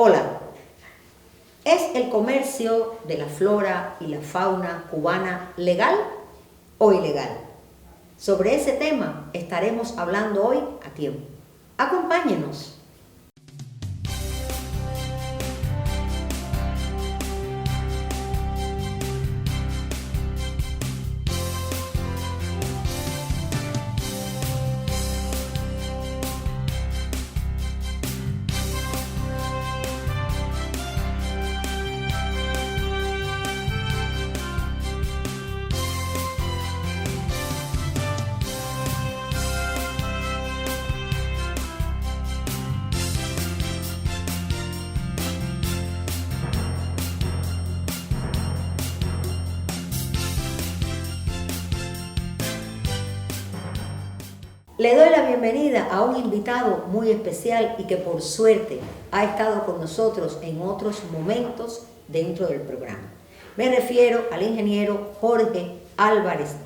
Hola, ¿es el comercio de la flora y la fauna cubana legal o ilegal? Sobre ese tema estaremos hablando hoy a tiempo. Acompáñenos. Le doy la bienvenida a un invitado muy especial y que por suerte ha estado con nosotros en otros momentos dentro del programa. Me refiero al ingeniero Jorge Álvarez,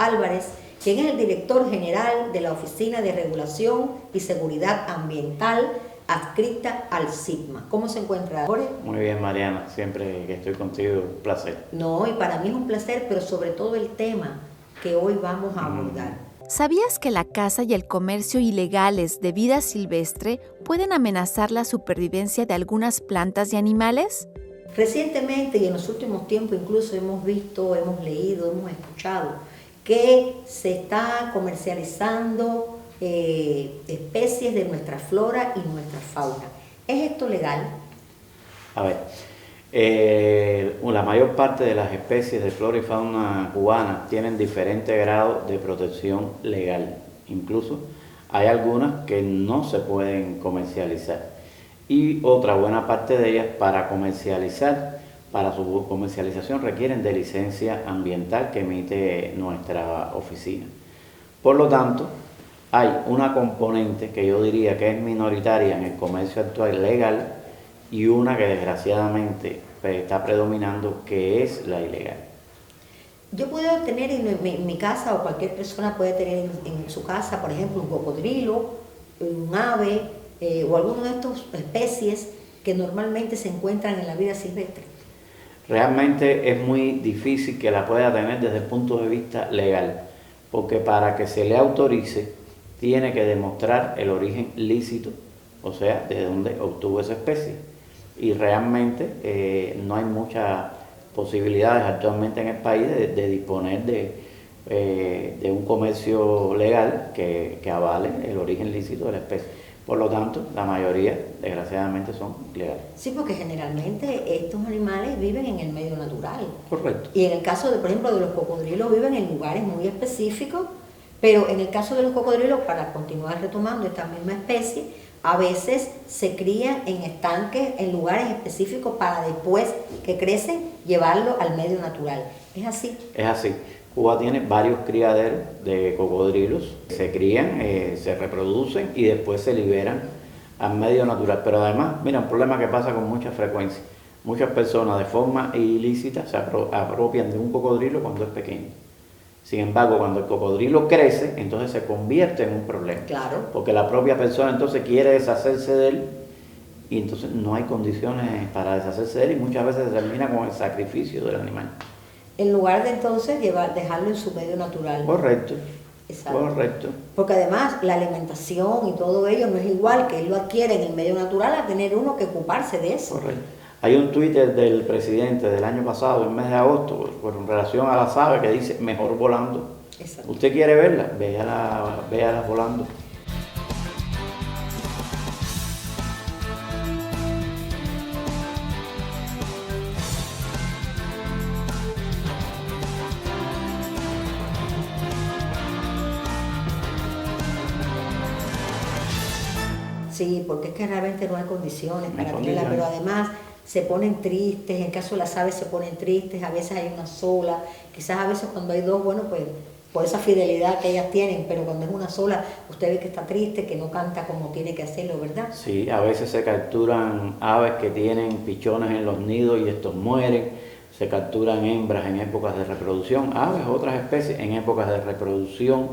quien es el director general de la Oficina de Regulación y Seguridad Ambiental adscrita al SIGMA. ¿Cómo se encuentra, Jorge? Muy bien, Mariana, siempre que estoy contigo, un placer. No, y para mí es un placer, pero sobre todo el tema que hoy vamos a abordar. ¿Sabías que la caza y el comercio ilegales de vida silvestre pueden amenazar la supervivencia de algunas plantas y animales? Recientemente y en los últimos tiempos incluso hemos visto, hemos leído, hemos escuchado que se está comercializando especies de nuestra flora y nuestra fauna. ¿Es esto legal? A ver, la mayor parte de las especies de flora y fauna cubana tienen diferentes grados de protección legal. Incluso hay algunas que no se pueden comercializar. Y otra buena parte de ellas para su comercialización requieren de licencia ambiental que emite nuestra oficina. Por lo tanto, hay una componente que yo diría que es minoritaria en el comercio actual legal y una que desgraciadamente está predominando, que es la ilegal. Yo puedo tener en mi casa, o cualquier persona puede tener en su casa, por ejemplo, un cocodrilo, un ave o alguna de estas especies que normalmente se encuentran en la vida silvestre. Realmente es muy difícil que la pueda tener desde el punto de vista legal, porque para que se le autorice tiene que demostrar el origen lícito, o sea, de dónde obtuvo esa especie. Y realmente no hay muchas posibilidades actualmente en el país de disponer de un comercio legal que avale el origen lícito de la especie. Por lo tanto, la mayoría, desgraciadamente, son ilegales. Sí, porque generalmente estos animales viven en el medio natural. Correcto. Y en el caso, por ejemplo, de los cocodrilos, viven en lugares muy específicos, pero en el caso de los cocodrilos, para continuar retomando esta misma especie, a veces se crían en estanques, en lugares específicos para después que crecen, llevarlo al medio natural. ¿Es así? Es así. Cuba tiene varios criaderos de cocodrilos, se crían, se reproducen y después se liberan al medio natural. Pero además, mira, un problema que pasa con mucha frecuencia. Muchas personas de forma ilícita se apropian de un cocodrilo cuando es pequeño. Sin embargo, cuando el cocodrilo crece, entonces se convierte en un problema. Claro. Porque la propia persona entonces quiere deshacerse de él y entonces no hay condiciones para deshacerse de él y muchas veces se termina con el sacrificio del animal. En lugar de entonces dejarlo en su medio natural. Correcto. Exacto. Correcto. Porque además la alimentación y todo ello no es igual que él lo adquiere en el medio natural a tener uno que ocuparse de eso. Correcto. Hay un Twitter del presidente del año pasado, en mes de agosto, en relación a las aves, que dice mejor volando. Exacto. ¿Usted quiere verla? Véala volando. Sí, porque es que realmente no hay condiciones No hay para tenerla, pero condiciones. además se ponen tristes, en el caso de las aves se ponen tristes, a veces hay una sola, quizás a veces cuando hay dos, bueno, pues por esa fidelidad que ellas tienen, pero cuando es una sola, usted ve que está triste, que no canta como tiene que hacerlo, ¿verdad? Sí, a veces se capturan aves que tienen pichones en los nidos y estos mueren, se capturan hembras en épocas de reproducción, aves, otras especies en épocas de reproducción,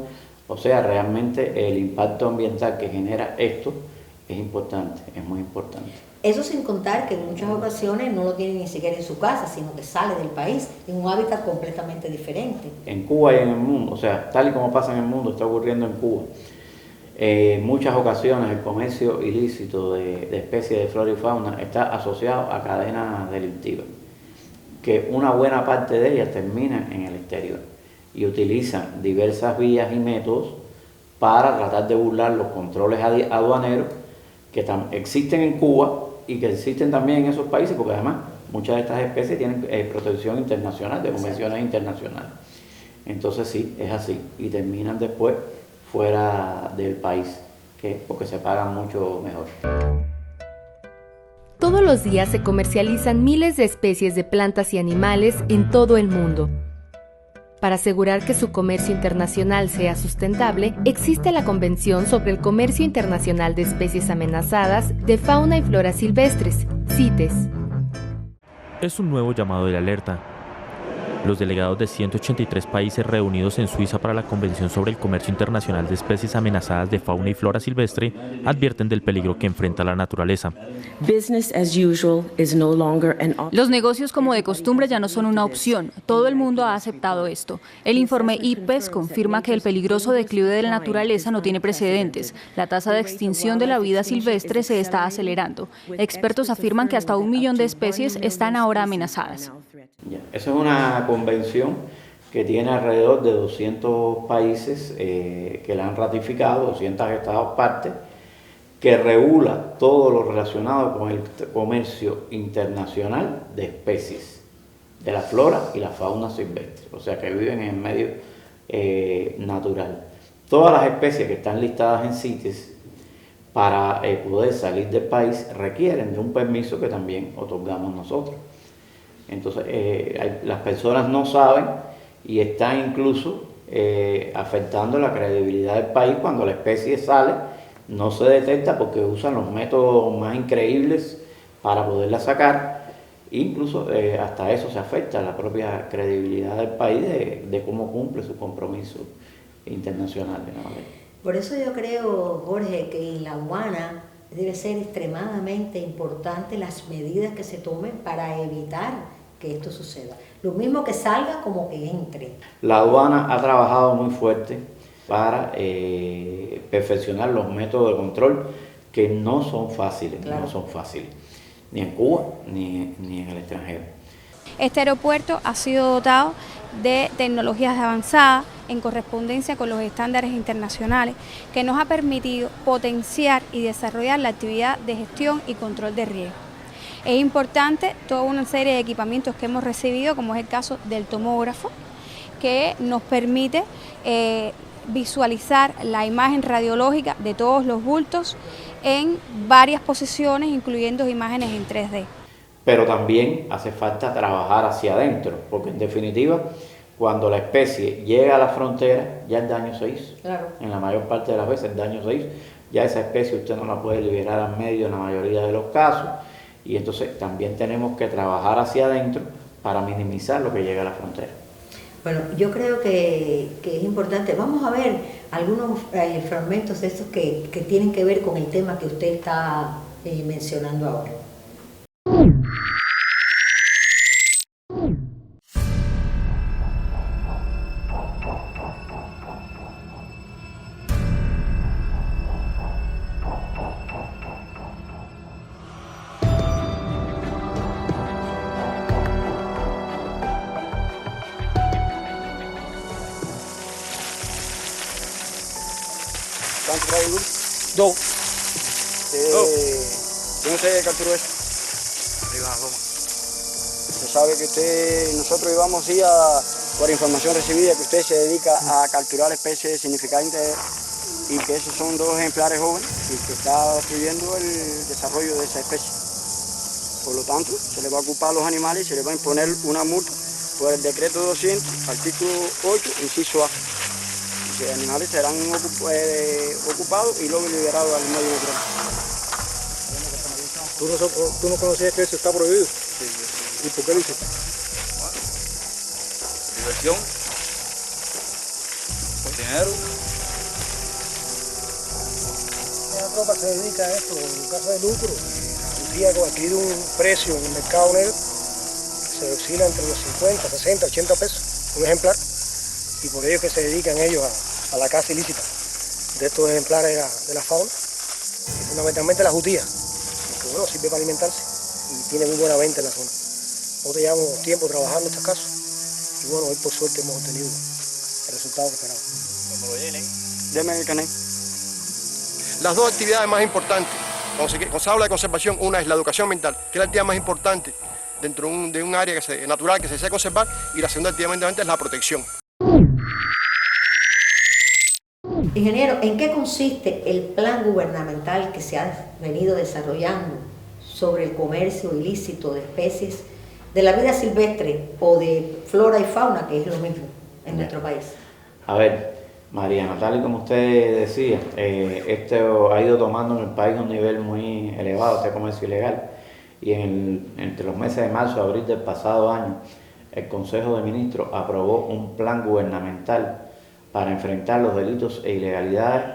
o sea, realmente el impacto ambiental que genera esto es importante, es muy importante. Eso sin contar que en muchas ocasiones no lo tienen ni siquiera en su casa, sino que sale del país en un hábitat completamente diferente. En Cuba y en el mundo, o sea, tal y como pasa en el mundo, está ocurriendo en Cuba. En muchas ocasiones el comercio ilícito de especies de flora y fauna está asociado a cadenas delictivas, que una buena parte de ellas termina en el exterior y utilizan diversas vías y métodos para tratar de burlar los controles aduaneros que existen en Cuba y que existen también en esos países, porque además muchas de estas especies tienen protección internacional, de convenciones internacionales. Entonces sí, es así, y terminan después fuera del país, porque se pagan mucho mejor. Todos los días se comercializan miles de especies de plantas y animales en todo el mundo. Para asegurar que su comercio internacional sea sustentable, existe la Convención sobre el Comercio Internacional de Especies Amenazadas de Fauna y Flora Silvestres, CITES. Es un nuevo llamado de alerta. Los delegados de 183 países reunidos en Suiza para la Convención sobre el Comercio Internacional de Especies Amenazadas de Fauna y Flora Silvestre advierten del peligro que enfrenta la naturaleza. Los negocios como de costumbre ya no son una opción. Todo el mundo ha aceptado esto. El informe IPBES confirma que el peligroso declive de la naturaleza no tiene precedentes. La tasa de extinción de la vida silvestre se está acelerando. Expertos afirman que hasta 1 millón de especies están ahora amenazadas. Esa es una convención que tiene alrededor de 200 países que la han ratificado, 200 estados partes, que regula todo lo relacionado con el comercio internacional de especies, de la flora y la fauna silvestre, o sea que viven en el medio natural. Todas las especies que están listadas en CITES para poder salir del país requieren de un permiso que también otorgamos nosotros. Entonces, las personas no saben y están incluso afectando la credibilidad del país cuando la especie sale, no se detecta porque usan los métodos más increíbles para poderla sacar. Incluso hasta eso se afecta la propia credibilidad del país de cómo cumple su compromiso internacional. Por eso yo creo, Jorge, que en la aduana debe ser extremadamente importante las medidas que se tomen para evitar que esto suceda. Lo mismo que salga como que entre. La aduana ha trabajado muy fuerte para perfeccionar los métodos de control que no son fáciles, claro. No son fáciles, ni en Cuba ni en el extranjero. Este aeropuerto ha sido dotado de tecnologías avanzadas en correspondencia con los estándares internacionales que nos ha permitido potenciar y desarrollar la actividad de gestión y control de riesgo. Es importante toda una serie de equipamientos que hemos recibido, como es el caso del tomógrafo, que nos permite visualizar la imagen radiológica de todos los bultos en varias posiciones, incluyendo imágenes en 3D. Pero también hace falta trabajar hacia adentro, porque en definitiva, cuando la especie llega a la frontera, ya el daño se hizo. Claro. En la mayor parte de las veces el daño se hizo. Ya esa especie usted no la puede liberar al medio en la mayoría de los casos. Y entonces también tenemos que trabajar hacia adentro para minimizar lo que llega a la frontera. Bueno, yo creo que es importante. Vamos a ver algunos fragmentos de estos que tienen que ver con el tema que usted está mencionando ahora. Dos. ¿Quién se capturó eso? Usted sabe que nosotros íbamos por información recibida que usted se dedica a capturar especies significantes y que esos son 2 ejemplares jóvenes y que está obstruyendo el desarrollo de esa especie. Por lo tanto, se le va a ocupar a los animales y se le va a imponer una multa por el decreto 200, artículo 8, inciso A. Los animales serán ocupados y luego liberados al medio natural. ¿Tú no conocías que eso está prohibido? Sí, ¿Y por qué lo hiciste? Diversión, por dinero. La tropa se dedica a esto, en caso de lucro. Un día que adquiere un precio en el mercado negro, se oscila entre los 50, 60, 80 pesos, un ejemplar. Y por ello que se dedican ellos a la caza ilícita de estos ejemplares de la fauna. Y fundamentalmente la jutía, que bueno, sirve para alimentarse y tiene muy buena venta en la zona. Nosotros llevamos tiempo trabajando estos casos y bueno, hoy por suerte hemos obtenido el resultado que esperábamos. Cuando lo llenen, deme el canal. Las 2 actividades más importantes, cuando se habla de conservación, una es la educación ambiental, que es la actividad más importante dentro de un área natural que se desea conservar, y la segunda actividad es la protección. Ingeniero, ¿en qué consiste el plan gubernamental que se ha venido desarrollando sobre el comercio ilícito de especies de la vida silvestre o de flora y fauna, que es lo mismo en nuestro país? A ver, Mariana, tal y como usted decía, esto ha ido tomando en el país un nivel muy elevado, este comercio ilegal, y entre los meses de marzo y abril del pasado año, el Consejo de Ministros aprobó un plan gubernamental para enfrentar los delitos e ilegalidades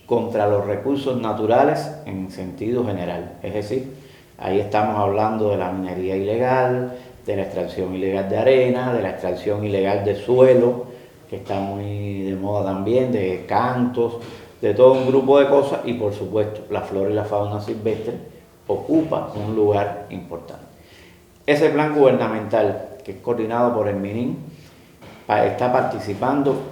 contra los recursos naturales en sentido general. Es decir, ahí estamos hablando de la minería ilegal, de la extracción ilegal de arena, de la extracción ilegal de suelo, que está muy de moda también, de cantos, de todo un grupo de cosas, y por supuesto la flora y la fauna silvestre ocupa un lugar importante. Ese plan gubernamental, que es coordinado por el MININ, está participando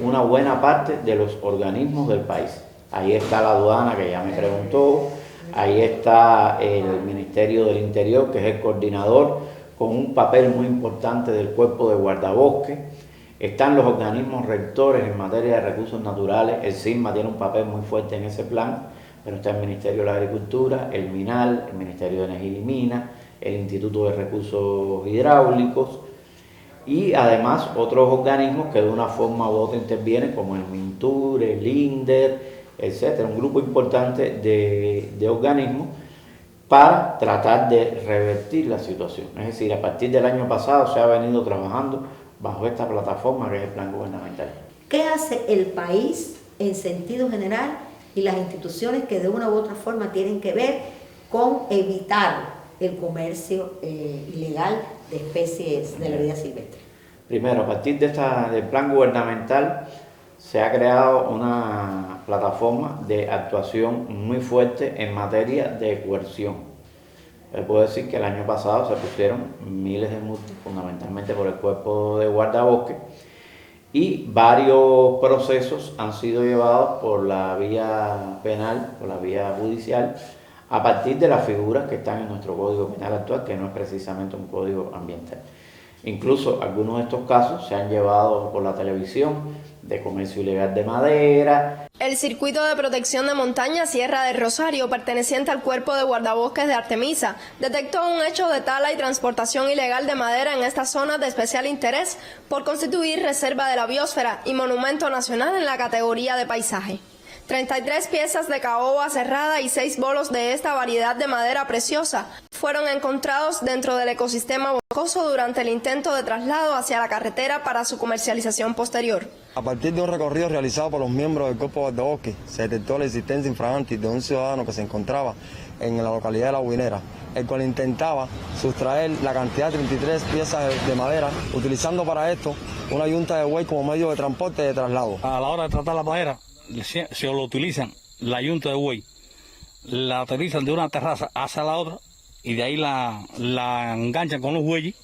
una buena parte de los organismos del país. Ahí está la aduana, que ya me preguntó, ahí está el Ministerio del Interior, que es el coordinador, con un papel muy importante del cuerpo de guardabosques. Están los organismos rectores en materia de recursos naturales. El CISMA tiene un papel muy fuerte en ese plan, pero está el Ministerio de la Agricultura, el MINAL, el Ministerio de Energía y Minas, el Instituto de Recursos Hidráulicos, y además otros organismos que de una forma u otra intervienen, como el MINTUR, el INDER, etcétera, un grupo importante de organismos para tratar de revertir la situación. Es decir, a partir del año pasado se ha venido trabajando bajo esta plataforma que es el plan gubernamental. ¿Qué hace el país en sentido general y las instituciones que de una u otra forma tienen que ver con evitar el comercio ilegal de especies de la vida silvestre? Primero, a partir del plan gubernamental se ha creado una plataforma de actuación muy fuerte en materia de coerción. Puedo decir que el año pasado se pusieron miles de multas, fundamentalmente por el cuerpo de guardabosques, y varios procesos han sido llevados por la vía penal, por la vía judicial, a partir de las figuras que están en nuestro Código Penal actual, que no es precisamente un código ambiental. Incluso algunos de estos casos se han llevado por la televisión, de comercio ilegal de madera. El Circuito de Protección de Montaña Sierra del Rosario, perteneciente al Cuerpo de Guardabosques de Artemisa, detectó un hecho de tala y transportación ilegal de madera en esta zona de especial interés por constituir reserva de la biosfera y monumento nacional en la categoría de paisaje. 33 piezas de caoba cerrada y 6 bolos de esta variedad de madera preciosa fueron encontrados dentro del ecosistema boscoso durante el intento de traslado hacia la carretera para su comercialización posterior. A partir de un recorrido realizado por los miembros del Cuerpo de Guardabosques, se detectó la existencia infraganti de un ciudadano que se encontraba en la localidad de La Guinera, el cual intentaba sustraer la cantidad de 33 piezas de madera, utilizando para esto una yunta de buey como medio de transporte y de traslado. A la hora de tratar la madera, se lo utilizan la yunta de buey, la aterrizan de una terraza hacia la otra y de ahí la enganchan con los bueyes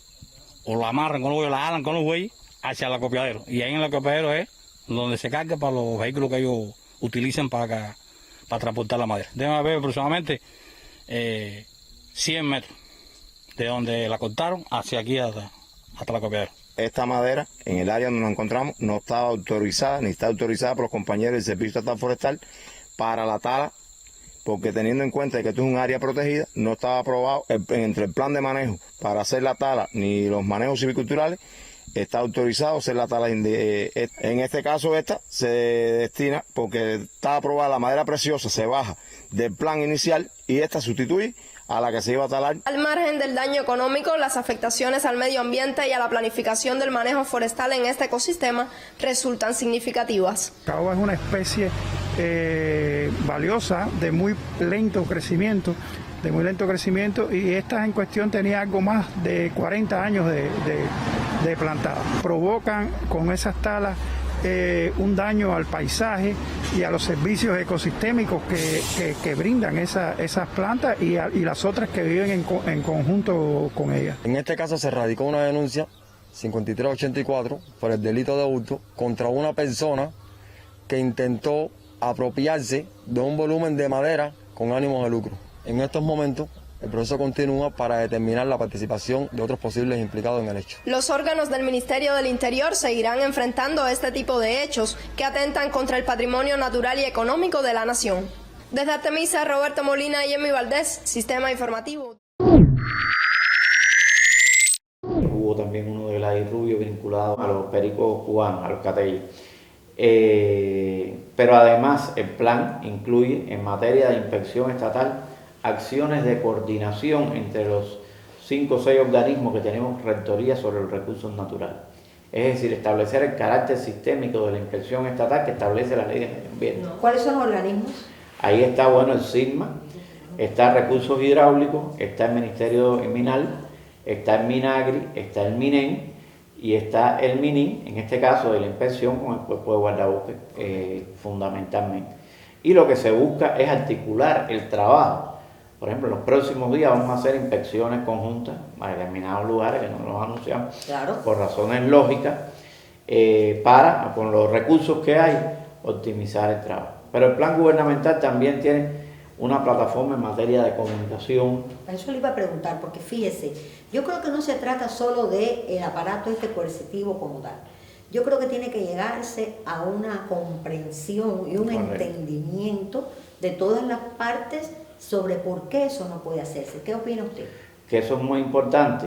o la amarran con los bueyes, la alan con los bueyes hacia el acopiadero. Y ahí en el acopiadero es donde se carga para los vehículos que ellos utilizan para transportar la madera. Debe haber aproximadamente 100 metros de donde la cortaron hacia aquí hasta el acopiadero. esta madera, en el área donde nos encontramos, no estaba autorizada, ni está autorizada por los compañeros del Servicio Estatal Forestal para la tala, porque teniendo en cuenta que esto es un área protegida, no estaba aprobado entre el plan de manejo para hacer la tala, ni los manejos silviculturales, está autorizado hacer la tala. En este caso esta se destina, porque está aprobada la madera preciosa, se baja del plan inicial y esta sustituye a la que se iba a talar. Al margen del daño económico, las afectaciones al medio ambiente y a la planificación del manejo forestal en este ecosistema resultan significativas. Caoba es una especie valiosa, de muy lento crecimiento, y esta en cuestión tenía algo más de 40 años de plantada. Provocan con esas talas un daño al paisaje y a los servicios ecosistémicos que brindan esas plantas y las otras que viven en conjunto con ellas. En este caso se radicó una denuncia 5384 por el delito de hurto contra una persona que intentó apropiarse de un volumen de madera con ánimos de lucro. En estos momentos el proceso continúa para determinar la participación de otros posibles implicados en el hecho. Los órganos del Ministerio del Interior seguirán enfrentando este tipo de hechos que atentan contra el patrimonio natural y económico de la nación. Desde Artemisa, Roberto Molina y Emmy Valdés, Sistema Informativo. Hubo también uno de Gladys Rubio vinculado a los pericos cubanos, a los catellos. Pero además el plan incluye en materia de inspección estatal acciones de coordinación entre los 5 o 6 organismos que tenemos rectoría sobre los recursos naturales. Es decir, establecer el carácter sistémico de la inspección estatal que establece la ley de medio ambiente. ¿Cuáles son los organismos? Ahí está, bueno, el SIGMA, está Recursos Hidráulicos, está el Ministerio Minal, está el Minagri, está el MINEN y está el MININ, en este caso de la inspección con el cuerpo de guardabosques fundamentalmente. Y lo que se busca es articular el trabajo. Por ejemplo, en los próximos días vamos a hacer inspecciones conjuntas a determinados lugares que no los anunciamos, claro, por razones lógicas, para, con los recursos que hay, optimizar el trabajo. Pero el plan gubernamental también tiene una plataforma en materia de comunicación. Eso le iba a preguntar, porque fíjese, yo creo que no se trata solo del aparato coercitivo como tal. Yo creo que tiene que llegarse a una comprensión y un entendimiento de todas las partes sobre por qué eso no puede hacerse. ¿Qué opina usted? Que eso es muy importante.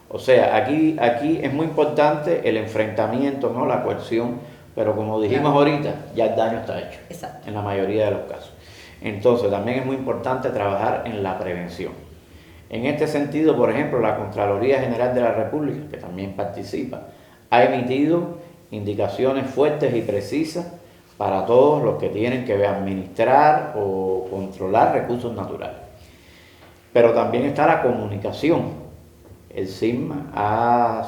O sea, aquí es muy importante el enfrentamiento, ¿no? La coerción, pero como dijimos ahorita, ya el daño está hecho. Exacto. En la mayoría de los casos. Entonces, también es muy importante trabajar en la prevención. En este sentido, por ejemplo, la Contraloría General de la República, que también participa, ha emitido indicaciones fuertes y precisas para todos los que tienen que administrar o controlar recursos naturales. Pero también está la comunicación. El SIGMA ha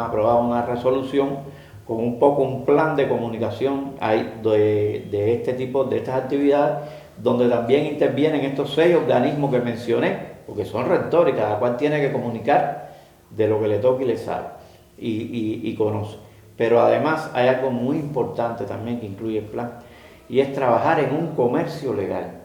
aprobado una resolución con un plan de comunicación de este tipo, de estas actividades, donde también intervienen estos 6 organismos que mencioné, porque son rectores, cada cual tiene que comunicar de lo que le toca y le sabe y conoce. Pero además hay algo muy importante también que incluye el plan, y es trabajar en un comercio legal.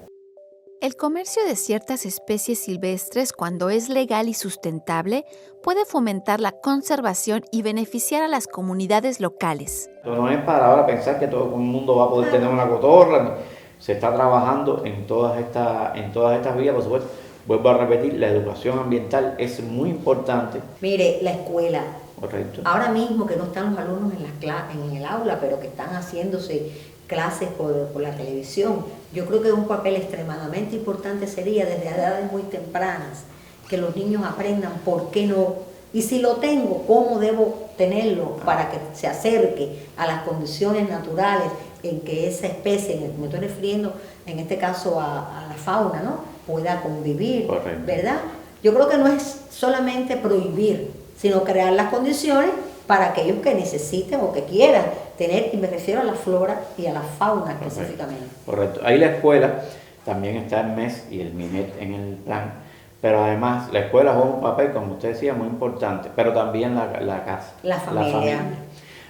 El comercio de ciertas especies silvestres, cuando es legal y sustentable, puede fomentar la conservación y beneficiar a las comunidades locales. No es para ahora pensar que todo el mundo va a poder tener una cotorra. Se está trabajando en todas estas vías, por supuesto. Vuelvo a repetir, la educación ambiental es muy importante. Mire, la escuela. Correcto. Ahora mismo que no están los alumnos en el aula, pero que están haciéndose clases por la televisión, yo creo que un papel extremadamente importante sería desde edades muy tempranas que los niños aprendan por qué no, y si lo tengo, cómo debo tenerlo para que se acerque a las condiciones naturales en que esa especie, me estoy refiriendo en este caso a la fauna, ¿no?, pueda convivir. Correcto. ¿Verdad? Yo creo que no es solamente prohibir, sino crear las condiciones para aquellos que necesiten o que quieran tener, y me refiero a la flora y a la fauna específicamente. Correcto. Ahí la escuela, también está el MES y el MINET en el plan, pero además la escuela juega un papel, como usted decía, muy importante, pero también la casa. La familia.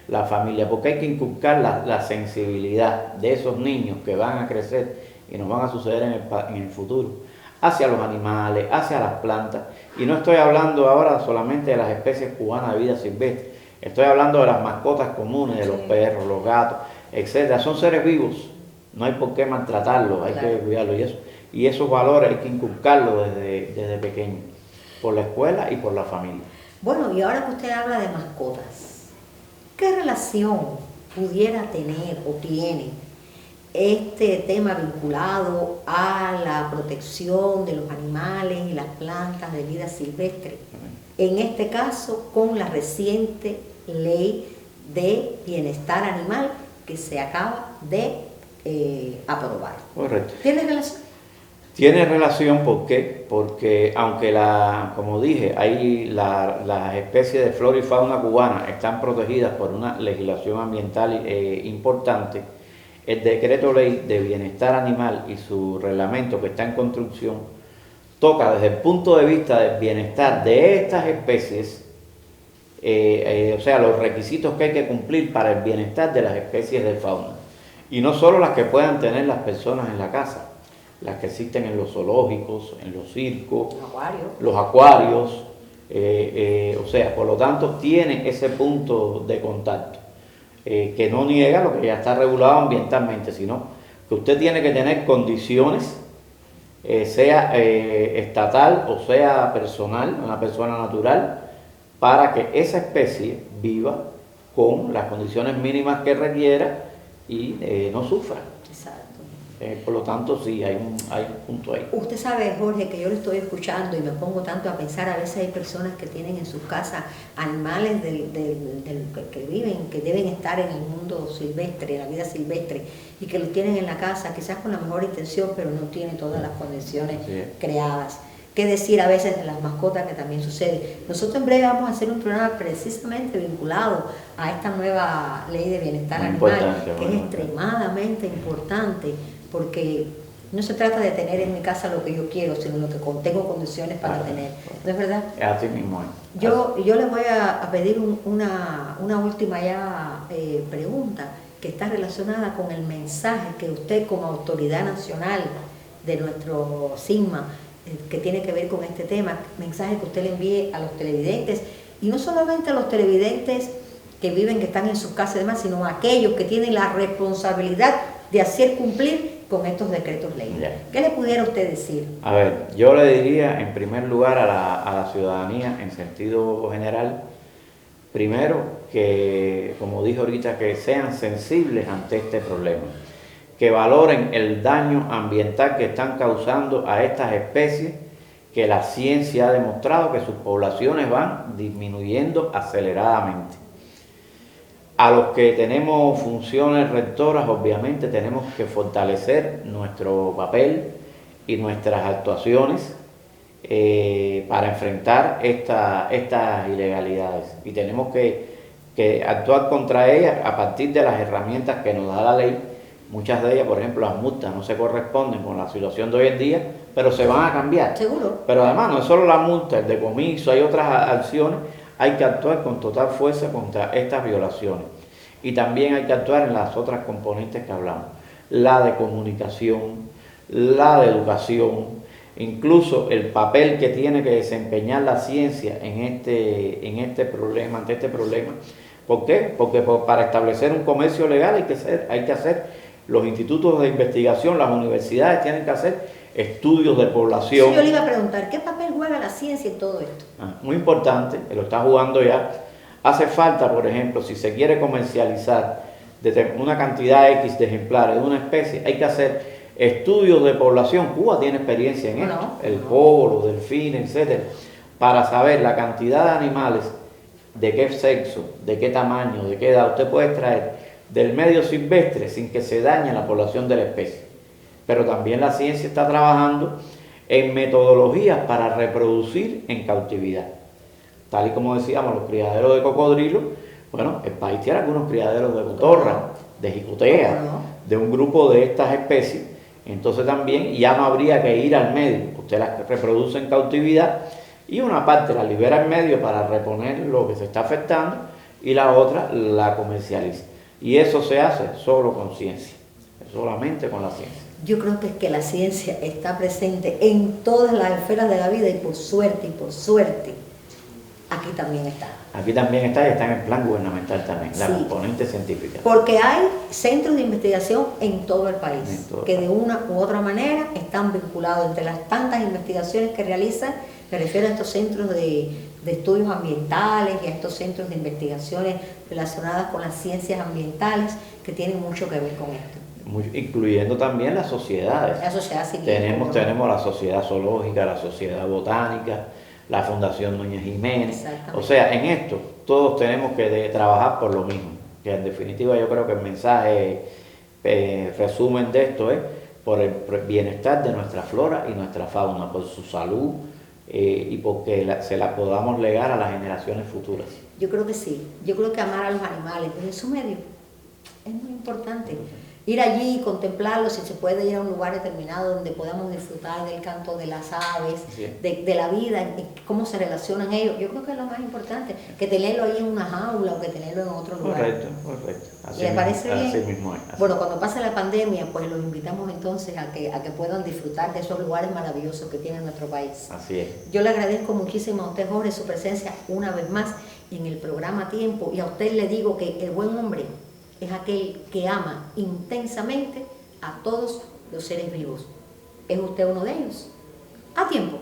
La familia, porque hay que inculcar la sensibilidad de esos niños que van a crecer y nos van a suceder en el futuro, hacia los animales, hacia las plantas. Y no estoy hablando ahora solamente de las especies cubanas de vida silvestre, Estoy hablando de las mascotas comunes, de los perros, los gatos, etcétera. Son seres vivos, no hay por qué maltratarlos, hay que cuidarlos y esos valores hay que inculcarlos desde pequeño, por la escuela y por la familia. Bueno, y ahora que usted habla de mascotas, ¿qué relación pudiera tener o tiene este tema vinculado a la protección de los animales y las plantas de vida silvestre? En este caso, con la reciente ley de bienestar animal que se acaba de aprobar. Correcto. ¿Tiene relación? Tiene relación, ¿por qué? Porque aunque como dije, las especies de flora y fauna cubana están protegidas por una legislación ambiental importante, el decreto ley de bienestar animal y su reglamento que está en construcción toca desde el punto de vista del bienestar de estas especies, o sea, los requisitos que hay que cumplir para el bienestar de las especies de fauna. Y no solo las que puedan tener las personas en la casa, las que existen en los zoológicos, en los circos, los acuarios, o sea, por lo tanto tiene ese punto de contacto, que no niega lo que ya está regulado ambientalmente, sino que usted tiene que tener condiciones, sea estatal o sea personal, una persona natural, para que esa especie viva con las condiciones mínimas que requiera y no sufra. Exacto. Por lo tanto, sí, hay un punto ahí. Usted sabe, Jorge, que yo lo estoy escuchando y me pongo tanto a pensar, a veces hay personas que tienen en sus casas animales que viven, que deben estar en el mundo silvestre, en la vida silvestre, y que lo tienen en la casa, quizás con la mejor intención, pero no tienen todas las condiciones creadas. ¿Qué decir a veces de las mascotas, que también sucede? Nosotros en breve vamos a hacer un programa precisamente vinculado a esta nueva ley de bienestar animal, que es extremadamente importante, porque no se trata de tener en mi casa lo que yo quiero, sino lo que tengo condiciones para tener. ¿No es verdad? Así mismo. Yo le voy a pedir una última pregunta que está relacionada con el mensaje que usted, como autoridad nacional de nuestro SIGMA, que tiene que ver con este tema, mensaje que usted le envíe a los televidentes, y no solamente a los televidentes que viven, que están en sus casas y demás, sino a aquellos que tienen la responsabilidad de hacer cumplir con estos decretos ley. ¿Qué le pudiera usted decir? A ver, yo le diría en primer lugar a la ciudadanía en sentido general, primero que, como dije ahorita, que sean sensibles ante este problema, que valoren el daño ambiental que están causando a estas especies, que la ciencia ha demostrado que sus poblaciones van disminuyendo aceleradamente. A los que tenemos funciones rectoras, obviamente tenemos que fortalecer nuestro papel y nuestras actuaciones para enfrentar estas ilegalidades, y tenemos que actuar contra ellas a partir de las herramientas que nos da la ley. Muchas de ellas, por ejemplo, las multas no se corresponden con la situación de hoy en día, pero se van a cambiar. Seguro. Pero además no es solo la multa, el decomiso, hay otras acciones. Hay que actuar con total fuerza contra estas violaciones. Y también hay que actuar en las otras componentes que hablamos. La de comunicación, la de educación, incluso el papel que tiene que desempeñar la ciencia en este problema, ante este problema. ¿Por qué? Porque para establecer un comercio legal hay que hacer los institutos de investigación, las universidades tienen que hacer estudios de población. Sí, yo le iba a preguntar, ¿qué papel juega la ciencia en todo esto? Muy importante, lo está jugando ya. Hace falta, por ejemplo, si se quiere comercializar una cantidad X de ejemplares de una especie, hay que hacer estudios de población. Cuba tiene experiencia en esto, el cobo, los delfines, etcétera, para saber la cantidad de animales, de qué sexo, de qué tamaño, de qué edad usted puede extraer del medio silvestre sin que se dañe la población de la especie. Pero también la ciencia está trabajando en metodologías para reproducir en cautividad. Tal y como decíamos, los criaderos de cocodrilo, bueno, el país tiene algunos criaderos de cotorra, de jicotea, de un grupo de estas especies. Entonces también ya no habría que ir al medio, usted las reproduce en cautividad y una parte la libera al medio para reponer lo que se está afectando y la otra la comercializa. Y eso se hace solo con ciencia, solamente con la ciencia. Yo creo que la ciencia está presente en todas las esferas de la vida, y por suerte, aquí también está. Aquí también está y está en el plan gubernamental también, la Sí. componente científica. Porque hay centros de investigación en todo el país, que de una u otra manera están vinculados entre las tantas investigaciones que realizan. Me refiero a estos centros de estudios ambientales y a estos centros de investigaciones relacionadas con las ciencias ambientales que tienen mucho que ver con esto. Incluyendo también las sociedades. La sociedad civil. Tenemos la sociedad zoológica, la sociedad botánica, la Fundación Núñez Jiménez. O sea, en esto todos tenemos que trabajar por lo mismo. Que en definitiva yo creo que el mensaje, resumen de esto es por el bienestar de nuestra flora y nuestra fauna, por su salud y porque se la podamos legar a las generaciones futuras. Yo creo que sí. Yo creo que amar a los animales en su medio es muy importante. Ir allí, contemplarlos, si se puede ir a un lugar determinado donde podamos disfrutar del canto de las aves, de la vida, cómo se relacionan ellos. Yo creo que es lo más importante, que tenerlo ahí en una jaula o que tenerlo en otro lugar. Correcto. ¿Y les parece bien? Así mismo es. Bueno, cuando pase la pandemia, pues los invitamos entonces a que puedan disfrutar de esos lugares maravillosos que tiene nuestro país. Así es. Yo le agradezco muchísimo a usted, Jorge, su presencia una vez más en el programa Tiempo, y a usted le digo que el buen hombre es aquel que ama intensamente a todos los seres vivos. ¿Es usted uno de ellos? A tiempo.